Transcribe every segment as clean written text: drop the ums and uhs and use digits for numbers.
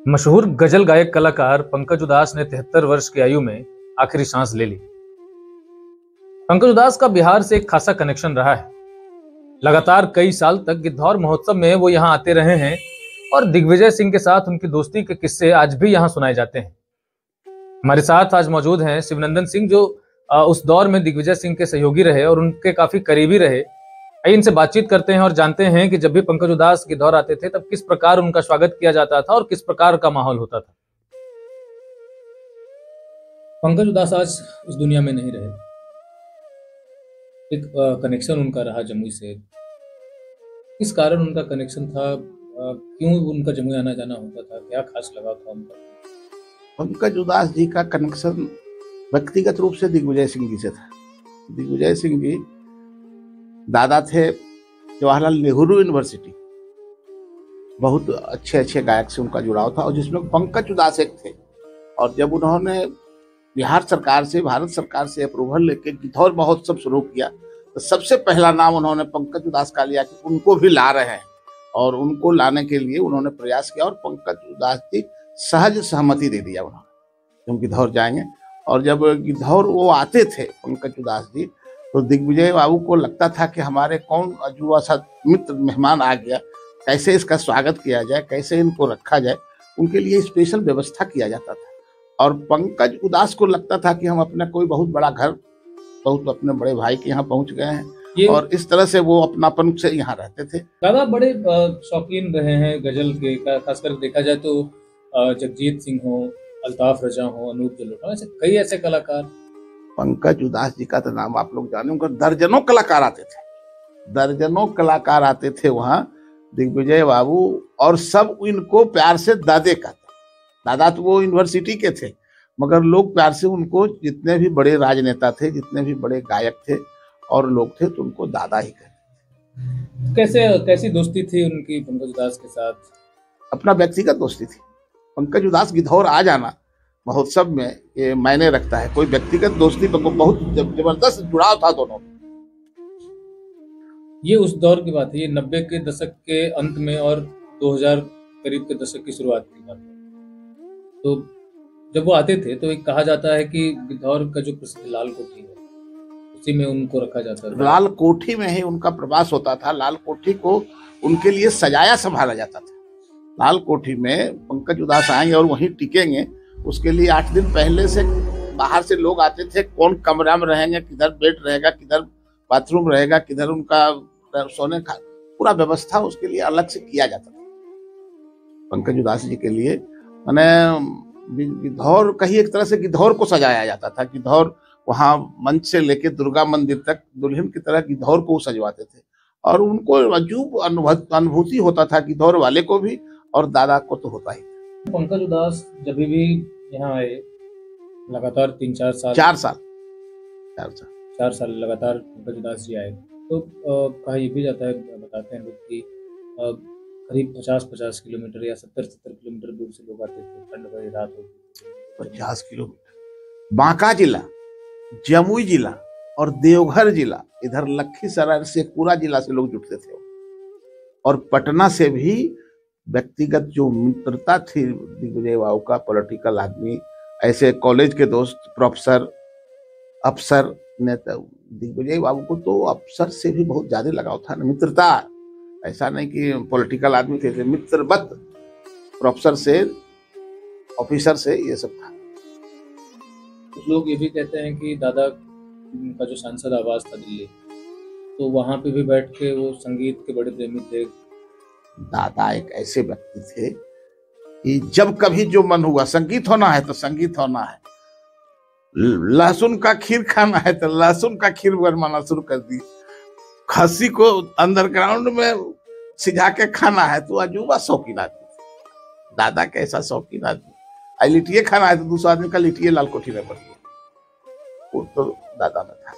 मशहूर गजल गायक कलाकार पंकज उदास ने 73 वर्ष की आयु में आखिरी सांस ले ली। पंकज उदास का बिहार से एक खासा कनेक्शन रहा है। लगातार कई साल तक गिद्धौर महोत्सव में वो यहाँ आते रहे हैं और दिग्विजय सिंह के साथ उनकी दोस्ती के किस्से आज भी यहाँ सुनाए जाते हैं। हमारे साथ आज मौजूद हैं शिवनंदन सिंह, जो उस दौर में दिग्विजय सिंह के सहयोगी रहे और उनके काफी करीबी रहे। आइए इनसे बातचीत करते हैं और जानते हैं कि जब भी पंकज उदास गिद्धौर आते थे तब किस प्रकार उनका स्वागत किया जाता था और किस प्रकार का माहौल होता था। पंकज उदास आज इस दुनिया में नहीं रहे। एक कनेक्शन उनका रहा जमुई से। किस कारण उनका कनेक्शन था? क्यों उनका जमुई आना जाना होता था? क्या खास लगाव था उनका? पंकज उदास जी का कनेक्शन व्यक्तिगत रूप से दिग्विजय सिंह जी से था। दिग्विजय सिंह जी दादा थे जवाहरलाल नेहरू यूनिवर्सिटी, बहुत अच्छे अच्छे गायक से उनका जुड़ाव था और जिसमें पंकज उदास एक थे। और जब उन्होंने बिहार सरकार से, भारत सरकार से अप्रूवल लेके गिद्धौर महोत्सव शुरू किया तो सबसे पहला नाम उन्होंने पंकज उदास का लिया कि उनको भी ला रहे हैं। और उनको लाने के लिए उन्होंने प्रयास किया और पंकज उदास जी सहज सहमति दे दिया उन्होंने, हम गिद्धौर जाएंगे। और जब गिद्धौर वो आते थे पंकज उदास जी, तो दिग्विजय बाबू को लगता था कि हमारे कौन अजूबा सा मित्र मेहमान आ गया, कैसे इसका स्वागत किया जाए, कैसे इनको रखा जाए। उनके लिए स्पेशल व्यवस्था किया जाता था। और पंकज उदास को लगता था कि हम अपना कोई बहुत बड़ा घर, बहुत अपने बड़े भाई के यहाँ पहुंच गए हैं और इस तरह से वो अपनापन से यहाँ रहते थे। दादा बड़े शौकीन रहे हैं गजल के, खासकर देखा जाए तो जगजीत सिंह हो, अल्ताफ रजा हो, अनूप जलोटा, ऐसे कई ऐसे कलाकार। पंकज उदास जी का तो नाम आप लोग जाने, उनका दर्जनों कलाकार आते थे, दर्जनों कलाकार आते थे वहाँ। दिग्विजय बाबू और सब इनको प्यार से दादे कहते। दादा तो वो यूनिवर्सिटी के थे, मगर लोग प्यार से उनको, जितने भी बड़े राजनेता थे, जितने भी बड़े गायक थे और लोग थे, तो उनको दादा ही कहते। कैसी दोस्ती थी उनकी पंकज उदास के साथ? अपना व्यक्तिगत दोस्ती थी। पंकज उदास गिद्धौर आ जाना महोत्सव में ये मायने रखता है। कोई व्यक्तिगत दोस्ती पर बहुत जबरदस्त जुड़ाव था दोनों। ये उस दौर की बात है, ये 90 के दशक के अंत में और 2000 करीब के दशक की शुरुआत की बात है। तो जब वो आते थे तो एक कहा जाता है कि गिद्धौर का जो प्रसिद्ध लाल कोठी है उसी में उनको रखा जाता था। लाल कोठी में ही उनका प्रवास होता था। लाल कोठी को उनके लिए सजाया संभाला जाता था। लाल कोठी में पंकज उदास आएंगे और वहीं टिकेंगे, उसके लिए 8 दिन पहले से बाहर से लोग आते थे। कौन कमरा में रहेंगे, किधर बेड रहेगा, किधर बाथरूम रहेगा, किधर उनका सोने का पूरा व्यवस्था उसके लिए अलग से किया जाता था। पंकज उदास जी के लिए मैंने गिद्धौर, कहीं एक तरह से गिद्धौर को सजाया जाता था। गिद्धौर वहाँ मंच से लेके दुर्गा मंदिर तक दुल्हन की तरह गिद्धौर को सजवाते थे और उनको अजूब अनुभूति होता था, गिद्धौर वाले को भी और दादा को तो होता ही। पंकज उदास जब भी यहाँ आए, लगातार 4 साल लगातार पंकज उदास जी आए, तो कहा ये भी जाता है, बताते हैं लोग कि करीब 50 किलोमीटर या 70 किलोमीटर दूर से लोग आते थे। ठंड भरी रात होती थी। 50 किलोमीटर। बांका जिला, जमुई जिला और देवघर जिला, इधर लखीसराय से पूरा जिला से लोग जुटते थे। और पटना से भी व्यक्तिगत जो मित्रता थी दिग्विजय बाबू का, पॉलिटिकल आदमी, ऐसे कॉलेज के दोस्त, प्रोफेसर, अफसर नेता, दिग्विजय बाबू को तो अफसर से भी बहुत ज्यादा लगाव था, मित्रता। ऐसा नहीं कि पॉलिटिकल आदमी थे, मित्रवत, प्रोफेसर से, ऑफिसर से, ये सब था। कुछ लोग ये भी कहते हैं कि दादा का जो सांसद आवास था दिल्ली, तो वहां पे भी बैठ के वो संगीत के बड़े प्रेमी थे। दादा एक ऐसे व्यक्ति थे कि जब कभी जो मन हुआ, संगीत होना है तो संगीत होना है, लहसुन का खीर खाना है तो लहसुन का खीर बनवाना शुरू कर दी, खस्सी को अंडरग्राउंड में सिझा के खाना है तो अजूबा शौकीन आदमी। दादा कैसा शौकीन आदमी, लिट्टिए खाना है तो दूसरा आदमी का लिट्टिए लाल कोठी में पड़ गया, वो तो दादा में था।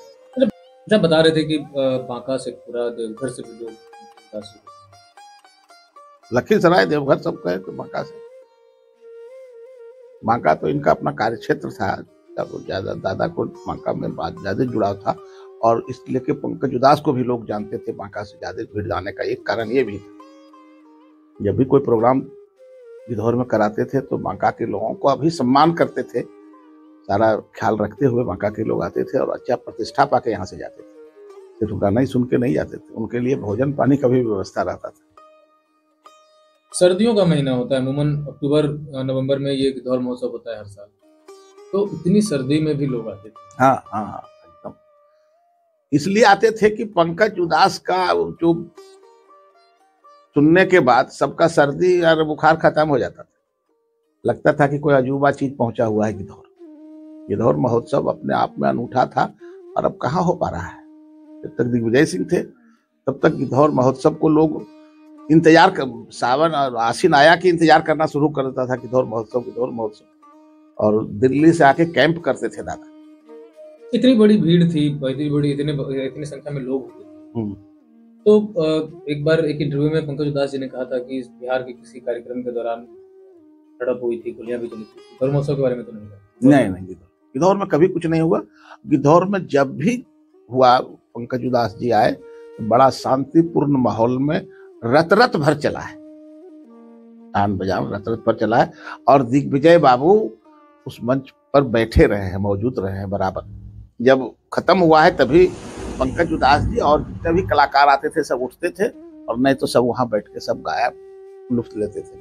जब बता रहे थे कि बांका से पूरा देवघर से भी लोग, लखीसराय देवघर सब कहे तो बांका से। बांका तो इनका अपना कार्य क्षेत्र था, ज्यादा दादा को बांका में बात ज्यादा जुड़ाव था और इसलिए कि पंकज उदास को भी लोग जानते थे। बांका से ज्यादा भीड़ जाने का एक कारण ये भी था, जब भी कोई प्रोग्राम गिद्धौर में कराते थे तो बांका के लोगों को अभी सम्मान करते थे, सारा ख्याल रखते हुए बांका के लोग आते थे और अच्छा प्रतिष्ठा पाके यहाँ से जाते थे। सिर्फ गाना ही सुन के नहीं जाते थे, उनके लिए भोजन पानी का भी व्यवस्था रहता था। सर्दियों का महीना होता है, अमूमन अक्टूबर नवंबर में ये गिद्धौर महोत्सव होता है हर साल, तो इतनी सर्दी में भी लोग आते थे। हाँ हाँ हाँ, एकदम इसलिए आते थे कि पंकज उदास का जो सुनने के बाद सबका सर्दी और बुखार खत्म हो जाता था। लगता था कि कोई अजूबा चीज पहुंचा हुआ है गिद्धौर। गिद्धौर महोत्सव अपने आप में अनूठा था और अब कहाँ हो पा रहा है। जब तक दिग्विजय सिंह थे तब तक गिद्धौर महोत्सव को लोग इंतजार कर, सावन और आश्विन आया कि इंतजार करना शुरू कर देता था, गिद्धौर महोत्सव। और दिल्ली से आके कैंप करते थे दादा। इतनी बड़ी भीड़ थी, इतनी संख्या में लोग होते थे। तो एक बार एक इंटरव्यू में पंकज उधास जी ने कहा था कि बिहार के किसी कार्यक्रम के दौरान झड़प हुई थी, गोलियां भी चली थी। गिद्धौर महोत्सव के बारे में तो नहीं। गिद्धौर में कभी कुछ नहीं हुआ। गिद्धौर में जब भी हुआ पंकज उधास जी आए तो बड़ा शांतिपूर्ण माहौल में रत भर चला है, तान बजाम रत भर चला है। और दिग्विजय बाबू उस मंच पर बैठे रहे हैं, मौजूद रहे हैं बराबर। जब खत्म हुआ है तभी पंकज उधास जी और जितने भी कलाकार आते थे सब उठते थे, और नहीं तो सब वहां बैठ के सब गाया, लुत्फ लेते थे।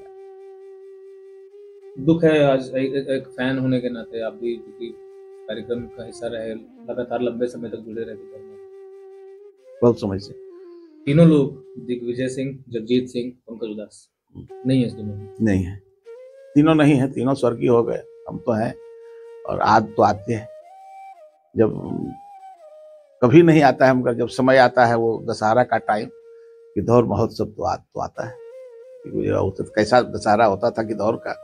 दुख है आज एक फैन होने के नाते आप भी क्योंकि कार्यक्रम का हिस्सा रहे, लगातार लंबे समय तक जुड़े रहे। बहुत समय से तीनों लोग, दिग्विजय सिंह, जगजीत सिंह, पंकज उधास नहीं है इस दुनिया में। नहीं है, तीनों नहीं है, तीनों स्वर्गीय हो गए। हम तो हैं और आज तो आते हैं, जब कभी नहीं आता है मगर जब समय आता है वो दशहरा का टाइम, गिद्धौर महोत्सव तो आता है। कैसा दशहरा होता था गिद्धौर का,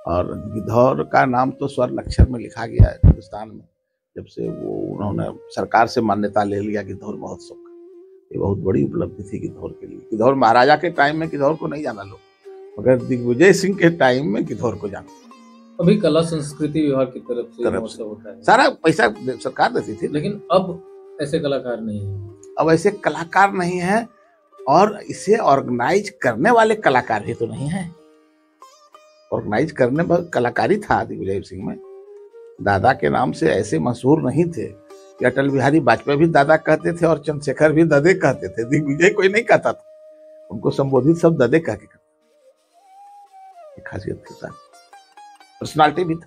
और गिद्धौर का नाम तो स्वर्ण अक्षर में लिखा गया है हिंदुस्तान में, जब से वो उन्होंने सरकार से मान्यता ले लिया गिद्धौर महोत्सव का। ये बहुत बड़ी उपलब्धि थी गिद्धौर के लिए। गिद्धौर महाराजा के टाइम में गिद्धौर को नहीं जाना लोग, मगर दिग्विजय सिंह के टाइम में गिद्धौर को जाना। अभी कला संस्कृति विभाग की तरफ से महोत्सव होता है, सारा पैसा सरकार देती थी, लेकिन अब ऐसे कलाकार नहीं है। अब ऐसे कलाकार नहीं है, और इसे ऑर्गेनाइज करने वाले कलाकार भी तो नहीं है। ऑर्गेनाइज करने पर कलाकारी था दिग्विजय सिंह में। दादा के नाम से ऐसे मशहूर नहीं थे कि अटल बिहारी वाजपेयी भी दादा कहते थे और चंद्रशेखर भी ददे कहते थे। दिग्विजय कोई नहीं कहता था, उनको संबोधित सब ददे कह के करते। खासियत के साथ पर्सनालिटी भी था।